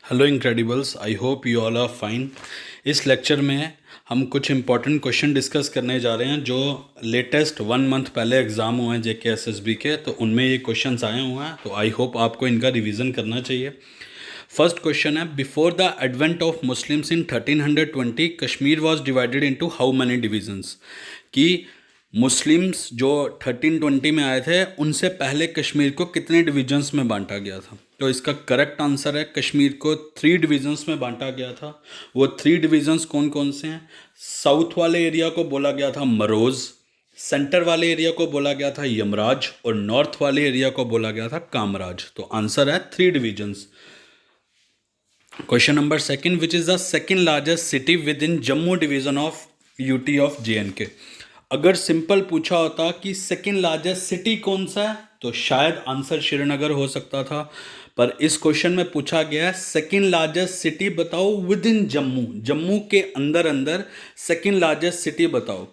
Hello incredibles, I hope you all are fine. इस lecture में हम कुछ इंपॉर्टेंट क्वेश्चन डिस्कस करने जा रहे हैं जो लेटेस्ट 1 मंथ पहले एग्ज़ाम हुए हैं जेके एसएसबी के, तो उनमें ये क्वेश्चंस आए हुए हैं। तो आई होप आपको इनका रिवीजन करना चाहिए। फर्स्ट क्वेश्चन है, before the advent of Muslims in 1320 Kashmir was divided into how many divisions. कि मुस्लिम्स जो 1320 में आए थे उनसे पहले कश्मीर को कितने डिविजन्स में बांटा गया था। तो इसका करेक्ट आंसर है कश्मीर को 3 डिविजन्स में बांटा गया था। वो 3 डिविजन्स कौन कौन से हैं? साउथ वाले एरिया को बोला गया था मरोज, सेंटर वाले एरिया को बोला गया था यमराज और नॉर्थ वाले एरिया को बोला गया था कामराज। तो आंसर है 3 divisions. Question number second, which is the second largest city with in Jammu division of UT of JNK। अगर सिंपल पूछा होता कि सेकंड लार्जेस्ट सिटी कौन सा है तो शायद आंसर श्रीनगर हो सकता था, पर इस क्वेश्चन में पूछा गया है सेकंड लार्जेस्ट सिटी बताओ विद इन जम्मू, जम्मू के अंदर अंदर सेकंड लार्जेस्ट सिटी बताओ।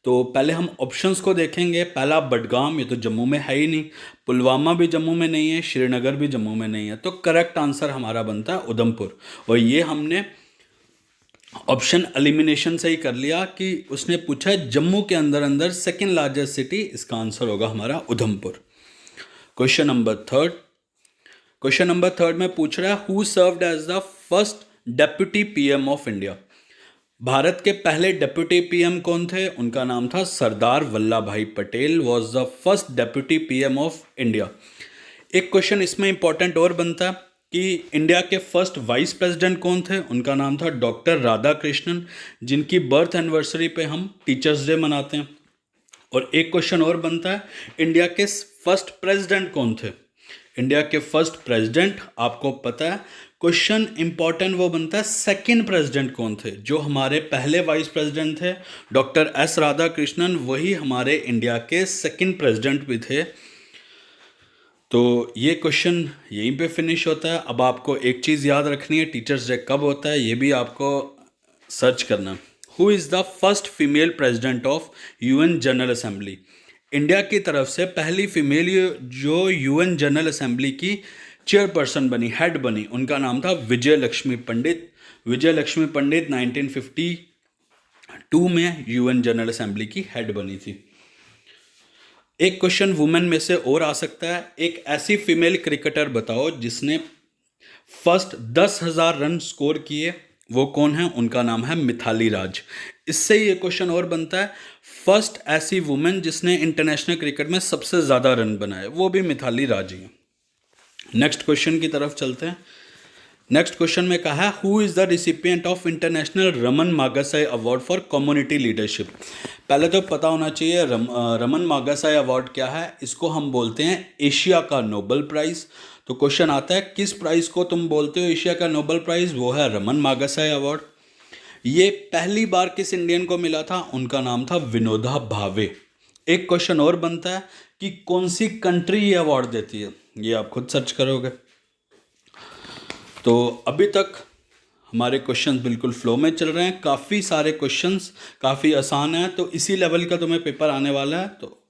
तो पहले हम ऑप्शंस को देखेंगे। पहला बडगाम, ये तो जम्मू में है ही नहीं। पुलवामा भी जम्मू में नहीं है, श्रीनगर भी जम्मू में नहीं है। तो करेक्ट आंसर हमारा बनता है उधमपुर। और ये हमने ऑप्शन एलिमिनेशन से ही कर लिया कि उसने पूछा है जम्मू के अंदर अंदर सेकंड लार्जेस्ट सिटी, इसका आंसर होगा हमारा उधमपुर। क्वेश्चन नंबर थर्ड में पूछ रहा है, who served as the first deputy PM of India. Bharat के पहले डेप्यूटी PM कौन थे? उनका नाम था सरदार वल्लभ भाई Patel was the first deputy PM of India. एक क्वेश्चन इसमें इंपॉर्टेंट और बनता है कि इंडिया के फर्स्ट वाइस प्रेसिडेंट कौन थे? उनका नाम था डॉक्टर राधा कृष्णन, जिनकी बर्थ एनिवर्सरी पे हम टीचर्स डे मनाते हैं। और एक क्वेश्चन और बनता है, इंडिया के फर्स्ट प्रेसिडेंट कौन थे? इंडिया के फर्स्ट प्रेसिडेंट आपको पता है। क्वेश्चन इंपॉर्टेंट वो बनता है सेकंड प्रेसिडेंट कौन थे? जो हमारे पहले वाइस प्रेसिडेंट थे डॉक्टर S राधा कृष्णन, वही हमारे इंडिया के सेकंड प्रेसिडेंट भी थे। तो ये क्वेश्चन यहीं पे फिनिश होता है। अब आपको एक चीज़ याद रखनी है, टीचर्स डे कब होता है ये भी आपको सर्च करना। Who is the first female president of UN general assembly. India की तरफ से पहली फीमेल जो UN जनरल असेंबली की चेयरपर्सन बनी, हेड बनी, उनका नाम था विजय लक्ष्मी पंडित। विजय लक्ष्मी पंडित 1952 में UN जनरल असेंबली की हेड बनी थी। एक क्वेश्चन वुमेन में से और आ सकता है, एक ऐसी फीमेल क्रिकेटर बताओ जिसने फर्स्ट 10,000 रन स्कोर किए, वो कौन है? उनका नाम है मिथाली राज। इससे ये क्वेश्चन और बनता है, फर्स्ट ऐसी वुमेन जिसने इंटरनेशनल क्रिकेट में सबसे ज़्यादा रन बनाए, वो भी मिथाली राज ही है। नेक्स्ट क्वेश्चन की तरफ चलते हैं। नेक्स्ट क्वेश्चन में कहा है, who is the recipient of international Raman Magsaysay award for community leadership. पहले तो पता होना चाहिए रमन मागासाई अवार्ड क्या है। इसको हम बोलते हैं एशिया का नोबेल प्राइज़। तो क्वेश्चन आता है, किस प्राइज़ को तुम बोलते हो एशिया का नोबेल प्राइज़? वो है रमन मागासाई अवार्ड। ये पहली बार किस इंडियन को मिला था? उनका नाम था विनोदा भावे। एक क्वेश्चन और बनता है कि कौन सी कंट्री ये अवार्ड देती है, ये आप खुद सर्च करोगे। तो अभी तक हमारे क्वेश्चंस बिल्कुल फ्लो में चल रहे हैं, काफ़ी सारे क्वेश्चंस काफ़ी आसान हैं। तो इसी लेवल का तुम्हें पेपर आने वाला है, तो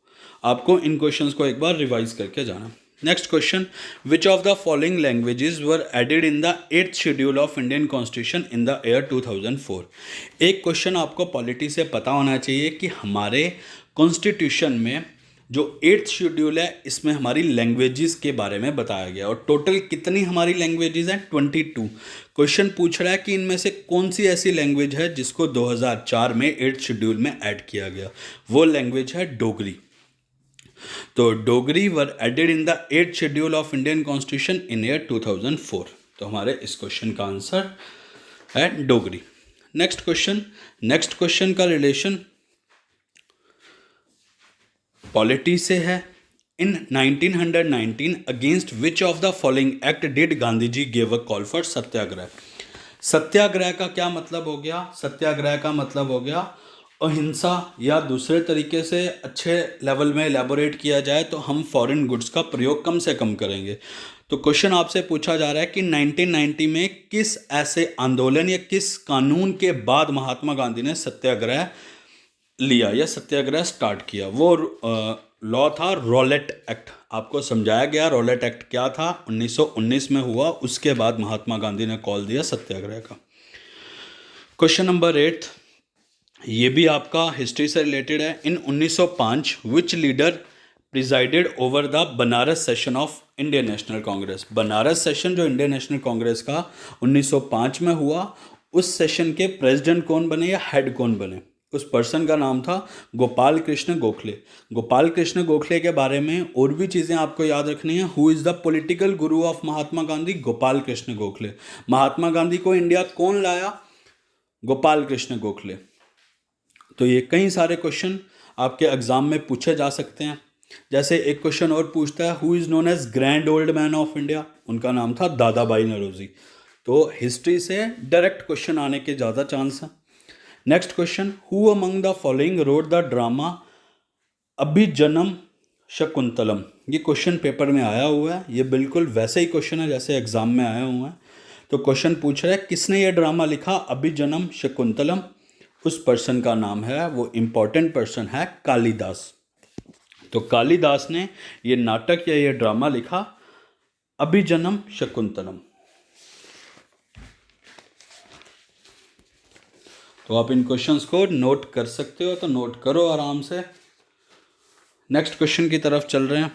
आपको इन क्वेश्चंस को एक बार रिवाइज करके जाना। Next question, which of the following languages were added in the 8th schedule of Indian constitution in the year 2004। एक क्वेश्चन आपको पॉलिटी से पता होना चाहिए कि हमारे कॉन्स्टिट्यूशन में जो 8th शेड्यूल है इसमें हमारी लैंग्वेजेस के बारे में बताया गया, और टोटल कितनी हमारी लैंग्वेजेस हैं? 22। क्वेश्चन पूछ रहा है कि इनमें से कौन सी ऐसी लैंग्वेज है जिसको 2004 में 8th शेड्यूल में ऐड किया गया। वो लैंग्वेज है डोगरी। तो Dogri were added in the 8th schedule of Indian constitution in year 2004। तो हमारे इस क्वेश्चन का आंसर है डोगरी। नेक्स्ट क्वेश्चन का रिलेशन पॉलिटी से है। In 1919 against which of the following act did Gandhi ji give a call for satyagraha. Satyagraha का क्या मतलब हो गया? सत्याग्रह का मतलब हो गया अहिंसा, या दूसरे तरीके से अच्छे लेवल में एलैबोरेट किया जाए तो हम फॉरेन गुड्स का प्रयोग कम से कम करेंगे। तो क्वेश्चन आपसे पूछा जा रहा है कि 1990 में किस ऐसे आंदोलन या किस कानून के बाद महात्मा गांधी ने सत्याग्रह लिया या सत्याग्रह स्टार्ट किया। वो लॉ था रॉलेट एक्ट। आपको समझाया गया रॉलेट एक्ट क्या था, 1919 में हुआ, उसके बाद महात्मा गांधी ने कॉल दिया सत्याग्रह का। क्वेश्चन नंबर 8, ये भी आपका हिस्ट्री से रिलेटेड है। In 1905 which leader presided over the Banaras session of Indian National Congress. Banaras session जो इंडियन नेशनल कांग्रेस का 1905 में हुआ, उस सेशन के प्रेसिडेंट कौन बने या हेड कौन बने? उस पर्सन का नाम था गोपाल कृष्ण गोखले। गोपाल कृष्ण गोखले के बारे में और भी चीज़ें आपको याद रखनी है। Who is the political Guru of Mahatma Gandhi? Gopal Krishna Gokhale. Mahatma Gandhi को इंडिया कौन लाया? गोपाल कृष्ण गोखले। तो ये कई सारे क्वेश्चन आपके एग्जाम में पूछे जा सकते हैं। जैसे एक क्वेश्चन और पूछता है, who is known as grand old man of India? उनका नाम था दादा भाई नौरोजी। तो हिस्ट्री से डायरेक्ट क्वेश्चन आने के ज़्यादा चांस हैं। Next question, who among the following wrote the drama Abhijnanam Shakuntalam? ये क्वेश्चन पेपर में आया हुआ है, ये बिल्कुल वैसे ही क्वेश्चन है जैसे एग्जाम में आया हुआ है। तो क्वेश्चन पूछ रहा है किसने ये ड्रामा लिखा अभिजनम शकुंतलम? उस पर्सन का नाम है, वो इम्पॉर्टेंट पर्सन है, कालिदास। तो कालिदास ने ये नाटक या ये ड्रामा लिखा अभिजनम शकुंतलम। तो आप इन क्वेश्चंस को नोट कर सकते हो, तो नोट करो आराम से। नेक्स्ट क्वेश्चन की तरफ चल रहे हैं।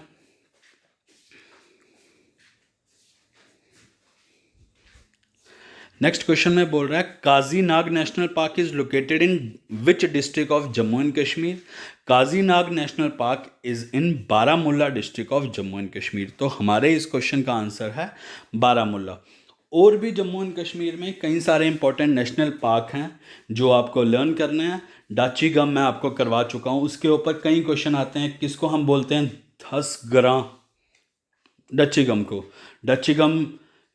नेक्स्ट क्वेश्चन में बोल रहा है Kazinag National Park is located in which district of Jammu and Kashmir? Kazinag National Park is in Baramulla district of Jammu and Kashmir. तो हमारे इस क्वेश्चन का आंसर है बारामूला। और भी जम्मू एंड कश्मीर में कई सारे इंपॉर्टेंट नेशनल पार्क हैं जो आपको लर्न करने हैं। डाची गम मैं आपको करवा चुका हूँ, उसके ऊपर कई क्वेश्चन आते हैं। किसको हम बोलते हैं? धसगरा डची गम को। डची गम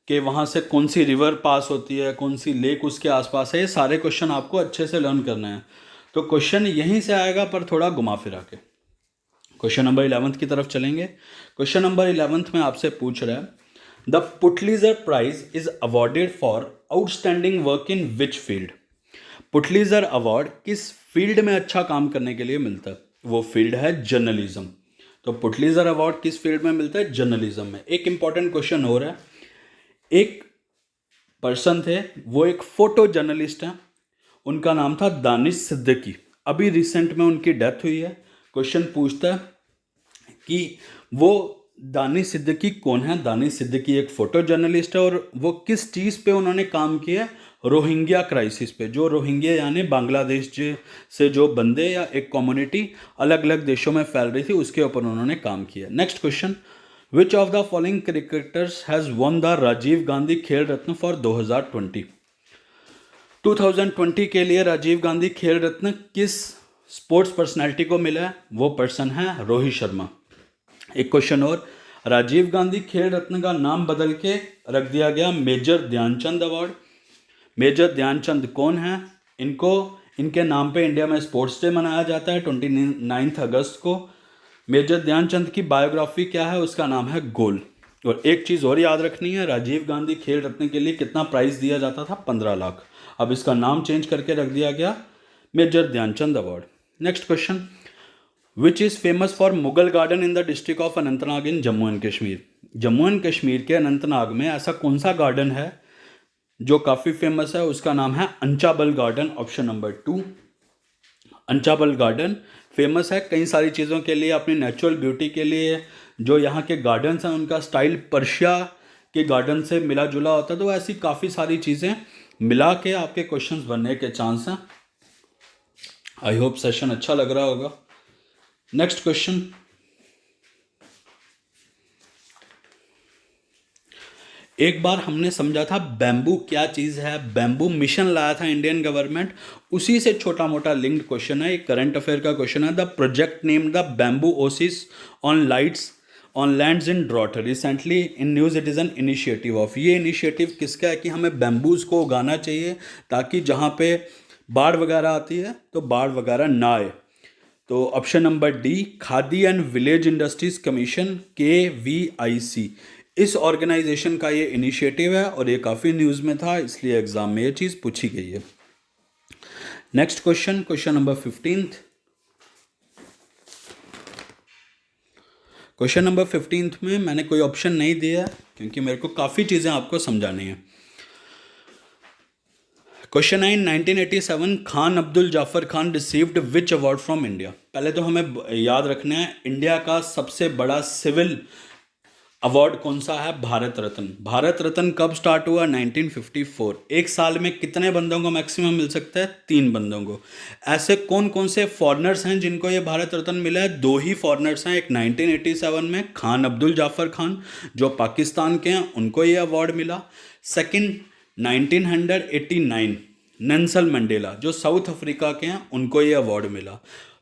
के वहाँ से कौन सी रिवर पास होती है, कौन सी लेक उसके आसपास है, ये सारे क्वेश्चन आपको अच्छे से लर्न करने हैं। तो क्वेश्चन यहीं से आएगा पर थोड़ा घुमा फिरा के। क्वेश्चन नंबर 11 की तरफ चलेंगे। क्वेश्चन नंबर 11 में आपसे पूछ रहा है the Pulitzer prize is awarded for outstanding work in which field? Pulitzer award किस फील्ड में अच्छा काम करने के लिए मिलता है? वो फील्ड है जर्नलिज्म। तो पुटलीजर अवार्ड किस फील्ड में मिलता है? जर्नलिज्म में। एक इंपॉर्टेंट क्वेश्चन हो रहा है, एक पर्सन थे, वो एक फोटो जर्नलिस्ट हैं, उनका नाम था दानिश सिद्दीकी। अभी रिसेंट में उनकी डेथ हुई है। क्वेश्चन पूछता है कि वो दानिश सिद्दीकी कौन है? दानिश सिद्दीकी एक फ़ोटो जर्नलिस्ट है और वो किस चीज़ पे उन्होंने काम किया? रोहिंग्या क्राइसिस पे। जो रोहिंग्या यानी बांग्लादेश से जो बंदे या एक कम्युनिटी अलग अलग देशों में फैल रही थी, उसके ऊपर उन्होंने काम किया। Next question, which of the following cricketers has won the Rajiv Gandhi Khel Ratna for 2020? 2020 के लिए राजीव गांधी खेल रत्न किस स्पोर्ट्स पर्सनैलिटी को मिला है? वो पर्सन है रोहित शर्मा। एक क्वेश्चन और, राजीव गांधी खेल रत्न का नाम बदल के रख दिया गया major Dhyan Chand award. Major Dhyan Chand कौन है? इनके नाम पे इंडिया में स्पोर्ट्स डे मनाया जाता है 29 अगस्त को। मेजर ध्यानचंद की बायोग्राफी क्या है? उसका नाम है गोल। और एक चीज़ और याद रखनी है, राजीव गांधी खेल रत्न के लिए कितना प्राइस दिया जाता था? 15 लाख। अब इसका नाम चेंज करके रख दिया गया major Dhyan Chand award. Next question, which is famous for Mughal garden in the district of Anantnag in Jammu and Kashmir? Jammu and Kashmir के अनंतनाग में ऐसा कौन सा गार्डन है जो काफ़ी फेमस है? उसका नाम है Achabal garden. Option number 2, Achabal garden famous है कई सारी चीज़ों के लिए, अपनी नेचुरल ब्यूटी के लिए। जो यहाँ के गार्डन्स हैं उनका स्टाइल पर्शिया के गार्डन से मिला जुला होता है। तो ऐसी काफ़ी सारी चीज़ें मिला के आपके क्वेश्चंस बनने के चांस हैं। आई होप सेशन अच्छा लग रहा होगा। नेक्स्ट क्वेश्चन, एक बार हमने समझा था बैम्बू क्या चीज़ है, बैम्बू मिशन लाया था इंडियन गवर्नमेंट, उसी से छोटा मोटा लिंक्ड क्वेश्चन है, एक करंट अफेयर का क्वेश्चन है। The project name the bamboo oasis on lights on lands in drought recently in news it is an initiative of. ये इनिशिएटिव किसका है कि हमें बैम्बूज को उगाना चाहिए ताकि जहाँ पे बाढ़ वगैरह आती है तो बाढ़ वगैरह ना आए। तो option number D, khadi and village industries commission, KVIC, इस ऑर्गेनाइजेशन का ये इनिशिएटिव है और ये काफ़ी न्यूज़ में था, इसलिए एग्जाम में ये चीज़ पूछी गई है। Next question, question number 15, question number 15 में मैंने कोई ऑप्शन नहीं दिया क्योंकि मेरे को काफ़ी चीज़ें आपको समझानी है। Question 9, 1987 Khan Abdul Jafar Khan received which award from India. पहले तो हमें याद रखना है इंडिया का सबसे बड़ा सिविल अवार्ड कौन सा है? भारत रत्न। भारत रत्न कब स्टार्ट हुआ? 1954। एक साल में कितने बंदों को मैक्सिमम मिल सकता है? 3 बंदों को। ऐसे कौन कौन से फॉरेनर्स हैं जिनको ये भारत रत्न मिला है? 2 ही फॉरेनर्स हैं। एक 1987 में खान अब्दुल जाफर खान जो पाकिस्तान के हैं, उनको ये अवार्ड मिला। सेकंड 1989 नेल्सन मंडेला जो साउथ अफ्रीका के हैं, उनको ये अवार्ड मिला।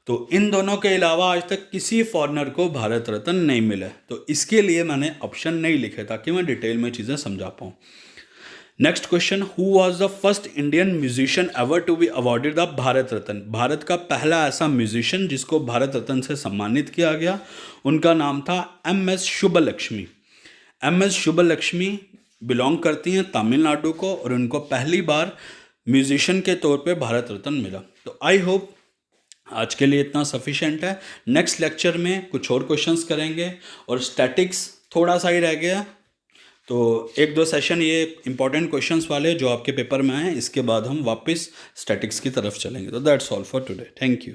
तो इन दोनों के अलावा आज तक किसी फॉरेनर को भारत रत्न नहीं मिला। तो इसके लिए मैंने ऑप्शन नहीं लिखे ताकि मैं डिटेल में चीज़ें समझा पाऊँ। Next question, who was the first Indian musician ever to be awarded the Bharat Ratna. Bharat का पहला ऐसा म्यूजिशियन जिसको भारत रत्न से सम्मानित किया गया, उनका नाम था MS Subbulakshmi. MS Subbulakshmi belong करती हैं तमिलनाडु को और उनको पहली बार म्यूजिशियन के तौर पे भारत रत्न मिला। तो आई होप आज के लिए इतना सफिशिएंट है। नेक्स्ट लेक्चर में कुछ और क्वेश्चंस करेंगे और स्टैटिक्स थोड़ा सा ही रह गया, तो 1-2 सेशन ये इंपॉर्टेंट क्वेश्चंस वाले जो आपके पेपर में आए, इसके बाद हम वापस स्टैटिक्स की तरफ चलेंगे। तो that's all for today. Thank you.